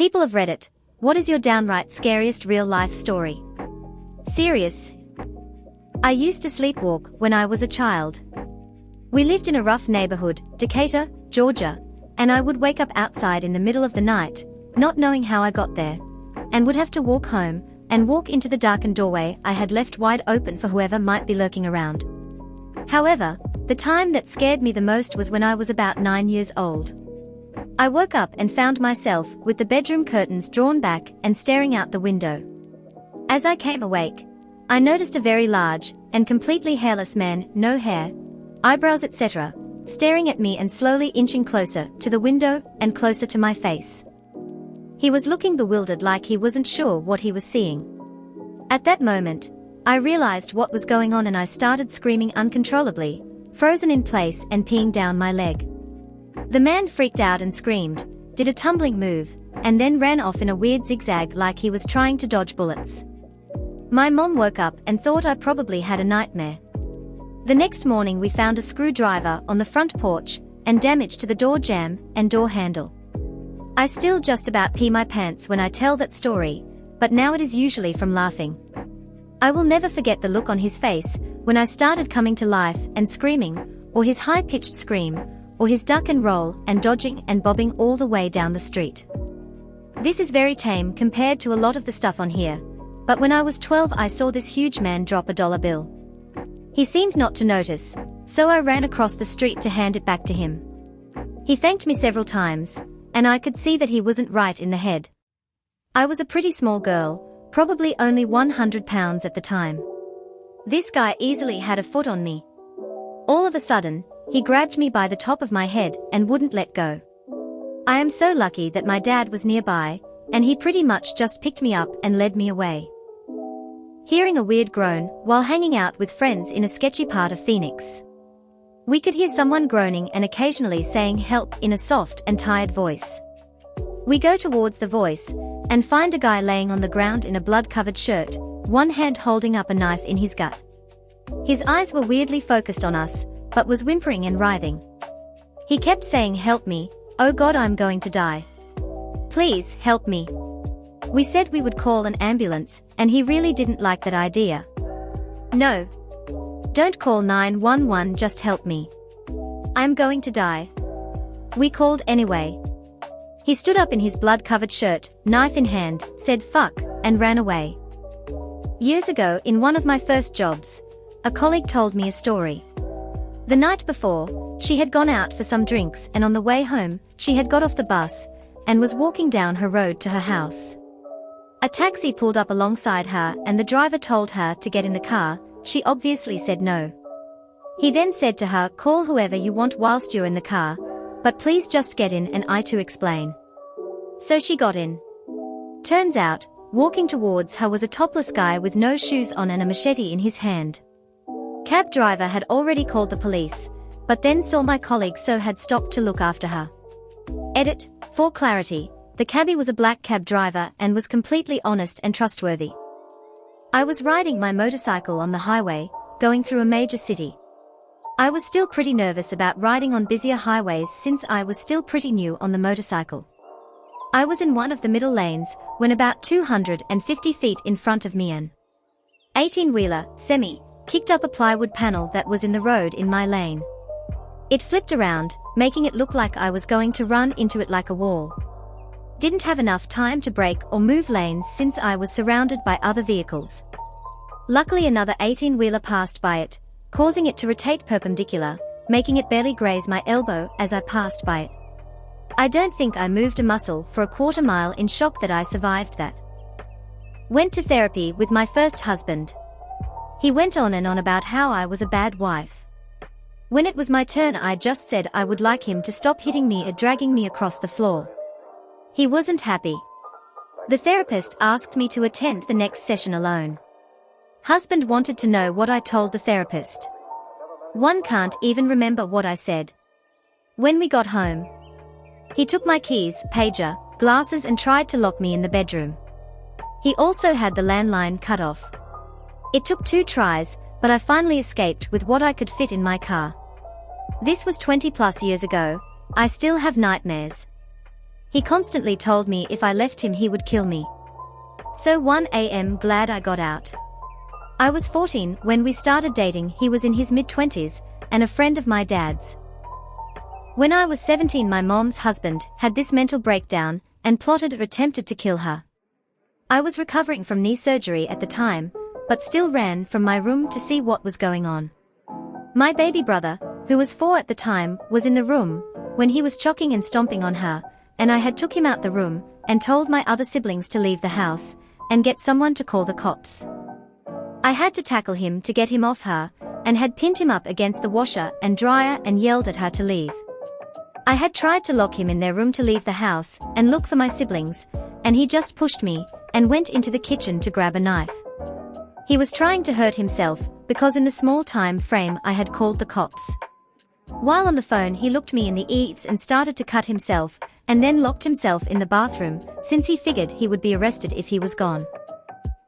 People of Reddit, what is your downright scariest real-life story? Serious? I used to sleepwalk when I was a child. We lived in a rough neighborhood, Decatur, Georgia, and I would wake up outside in the middle of the night, not knowing how I got there, and would have to walk home and walk into the darkened doorway I had left wide open for whoever might be lurking around. However, the time that scared me the most was when I was about 9 years old. I woke up and found myself with the bedroom curtains drawn back and staring out the window. As I came awake, I noticed a very large and completely hairless man, no hair, eyebrows etc., staring at me and slowly inching closer to the window and closer to my face. He was looking bewildered, like he wasn't sure what he was seeing. At that moment, I realized what was going on and I started screaming uncontrollably, frozen in place and peeing down my leg. The man freaked out and screamed, did a tumbling move, and then ran off in a weird zigzag like he was trying to dodge bullets. My mom woke up and thought I probably had a nightmare. The next morning we found a screwdriver on the front porch and damage to the door jamb and door handle. I still just about pee my pants when I tell that story, but now it is usually from laughing. I will never forget the look on his face when I started coming to life and screaming, or his high-pitched scream, or his duck and roll and dodging and bobbing all the way down the street. This is very tame compared to a lot of the stuff on here, but when I was 12 I saw this huge man drop a dollar bill. He seemed not to notice, so I ran across the street to hand it back to him. He thanked me several times, and I could see that he wasn't right in the head. I was a pretty small girl, probably only 100 pounds at the time. This guy easily had a foot on me. All of a sudden, he grabbed me by the top of my head and wouldn't let go. I am so lucky that my dad was nearby, and he pretty much just picked me up and led me away. Hearing a weird groan while hanging out with friends in a sketchy part of Phoenix. We could hear someone groaning and occasionally saying help in a soft and tired voice. We go towards the voice and find a guy laying on the ground in a blood-covered shirt, one hand holding up a knife in his gut. His eyes were weirdly focused on us, but was whimpering and writhing. He kept saying, "Help me, oh God, I'm going to die. Please, help me." We said we would call an ambulance, and he really didn't like that idea. "No. Don't call 911, just help me. I'm going to die." We called anyway. He stood up in his blood-covered shirt, knife in hand, said fuck, and ran away. Years ago, in one of my first jobs, a colleague told me a story. The night before, she had gone out for some drinks, and on the way home, she had got off the bus and was walking down her road to her house. A taxi pulled up alongside her and the driver told her to get in the car. She obviously said no. He then said to her, "Call whoever you want whilst you're in the car, but please just get in and I to explain." So she got in. Turns out, walking towards her was a topless guy with no shoes on and a machete in his hand. Cab driver had already called the police, but then saw my colleague so had stopped to look after her. Edit, for clarity, the cabbie was a black cab driver and was completely honest and trustworthy. I was riding my motorcycle on the highway, going through a major city. I was still pretty nervous about riding on busier highways since I was still pretty new on the motorcycle. I was in one of the middle lanes when about 250 feet in front of me an 18-wheeler, semi, kicked up a plywood panel that was in the road in my lane. It flipped around, making it look like I was going to run into it like a wall. Didn't have enough time to brake or move lanes since I was surrounded by other vehicles. Luckily another 18-wheeler passed by it, causing it to rotate perpendicular, making it barely graze my elbow as I passed by it. I don't think I moved a muscle for a quarter mile in shock that I survived that. Went to therapy with my first husband. He went on and on about how I was a bad wife. When it was my turn I just said I would like him to stop hitting me or dragging me across the floor. He wasn't happy. The therapist asked me to attend the next session alone. Husband wanted to know what I told the therapist. One can't even remember what I said. When we got home, he took my keys, pager, glasses and tried to lock me in the bedroom. He also had the landline cut off. It took 2 tries, but I finally escaped with what I could fit in my car. This was 20+ years ago. I still have nightmares. He constantly told me if I left him he would kill me. So 1 a.m. glad I got out. I was 14 when we started dating. He was in his mid-20s, and a friend of my dad's. When I was 17 my mom's husband had this mental breakdown and plotted or attempted to kill her. I was recovering from knee surgery at the time, but still ran from my room to see what was going on. My baby brother, who was 4 at the time, was in the room when he was choking and stomping on her, and I had took him out the room and told my other siblings to leave the house and get someone to call the cops. I had to tackle him to get him off her, and had pinned him up against the washer and dryer and yelled at her to leave. I had tried to lock him in their room to leave the house and look for my siblings, and he just pushed me and went into the kitchen to grab a knife. He was trying to hurt himself because in the small time frame I had called the cops. While on the phone he looked me in the eyes and started to cut himself, and then locked himself in the bathroom since he figured he would be arrested if he was gone.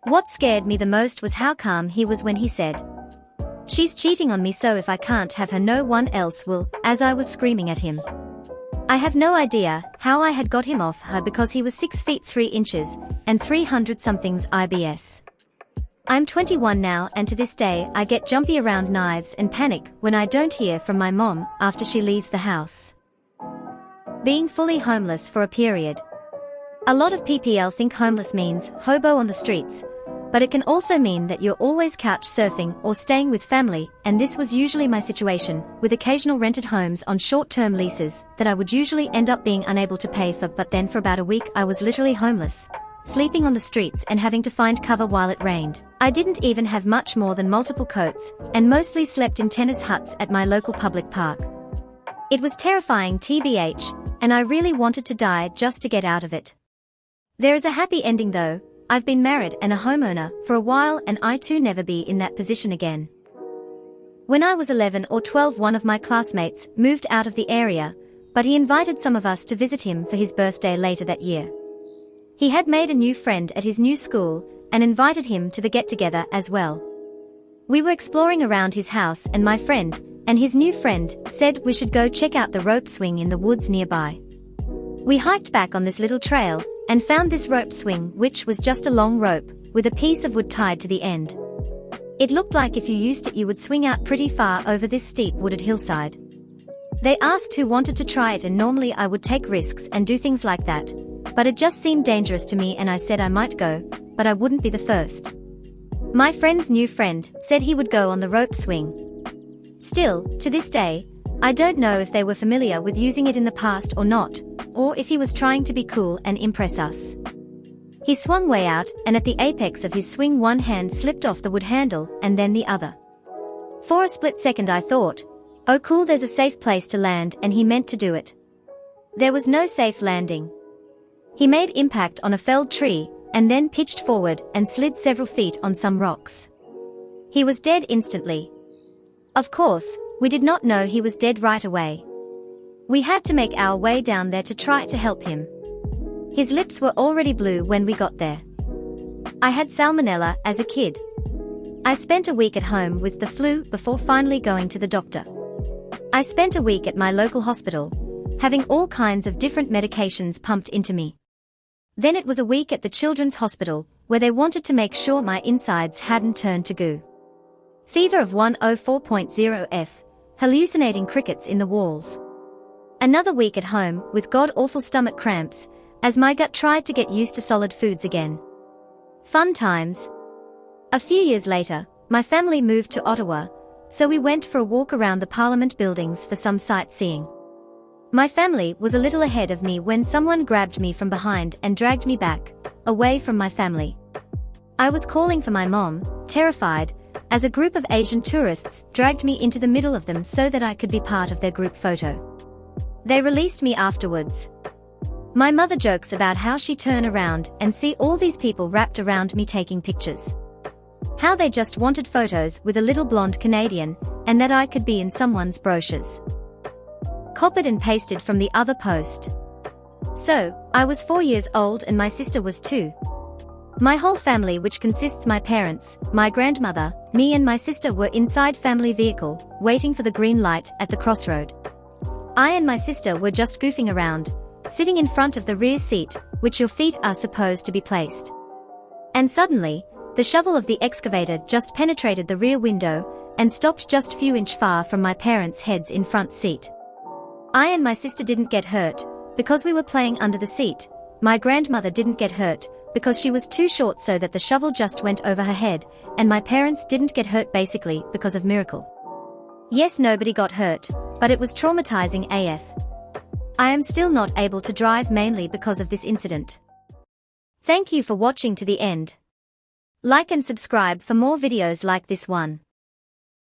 What scared me the most was how calm he was when he said, "She's cheating on me, so if I can't have her no one else will," as I was screaming at him. I have no idea how I had got him off her because he was 6 feet 3 inches and 300-somethings IBS. I'm 21 now, and to this day I get jumpy around knives and panic when I don't hear from my mom after she leaves the house. Being fully homeless for a period. A lot of people think homeless means hobo on the streets, but it can also mean that you're always couch surfing or staying with family, and this was usually my situation, with occasional rented homes on short-term leases that I would usually end up being unable to pay for, but then for about a week I was literally homeless, sleeping on the streets and having to find cover while it rained. I didn't even have much more than multiple coats, and mostly slept in tennis huts at my local public park. It was terrifying TBH, and I really wanted to die just to get out of it. There is a happy ending though. I've been married and a homeowner for a while, and I too never be in that position again. When I was 11 or 12 one of my classmates moved out of the area, but he invited some of us to visit him for his birthday later that year. He had made a new friend at his new school and invited him to the get-together as well. We were exploring around his house and my friend and his new friend said we should go check out the rope swing in the woods nearby. We hiked back on this little trail and found this rope swing, which was just a long rope with a piece of wood tied to the end. It looked like if you used it you would swing out pretty far over this steep wooded hillside. They asked who wanted to try it, and normally I would take risks and do things like that, but it just seemed dangerous to me and I said I might go, but I wouldn't be the first. My friend's new friend said he would go on the rope swing. Still, to this day, I don't know if they were familiar with using it in the past or not, or if he was trying to be cool and impress us. He swung way out, and at the apex of his swing one hand slipped off the wood handle and then the other. For a split second I thought, oh cool, there's a safe place to land, and he meant to do it. There was no safe landing. He made impact on a felled tree, and then pitched forward and slid several feet on some rocks. He was dead instantly. Of course, we did not know he was dead right away. We had to make our way down there to try to help him. His lips were already blue when we got there. I had salmonella as a kid. I spent a week at home with the flu before finally going to the doctor. I spent a week at my local hospital, having all kinds of different medications pumped into me. Then it was a week at the children's hospital, where they wanted to make sure my insides hadn't turned to goo. Fever of 104.0 F, hallucinating crickets in the walls. Another week at home with god-awful stomach cramps, as my gut tried to get used to solid foods again. Fun times. A few years later, my family moved to Ottawa, so we went for a walk around the Parliament buildings for some sightseeing. My family was a little ahead of me when someone grabbed me from behind and dragged me back, away from my family. I was calling for my mom, terrified, as a group of Asian tourists dragged me into the middle of them so that I could be part of their group photo. They released me afterwards. My mother jokes about how she turned around and see all these people wrapped around me taking pictures. How they just wanted photos with a little blonde Canadian, and that I could be in someone's brochures. Copied and pasted from the other post. So, I was 4 years old and my sister was 2. My whole family, which consists my parents, my grandmother, me and my sister, were inside family vehicle, waiting for the green light at the crossroad. I and my sister were just goofing around, sitting in front of the rear seat, which your feet are supposed to be placed. And suddenly, the shovel of the excavator just penetrated the rear window and stopped just few inch far from my parents' heads in front seat. I and my sister didn't get hurt, because we were playing under the seat. My grandmother didn't get hurt, because she was too short so that the shovel just went over her head, and my parents didn't get hurt basically because of miracle. Yes, nobody got hurt, but it was traumatizing AF. I am still not able to drive mainly because of this incident. Thank you for watching to the end. Like and subscribe for more videos like this one.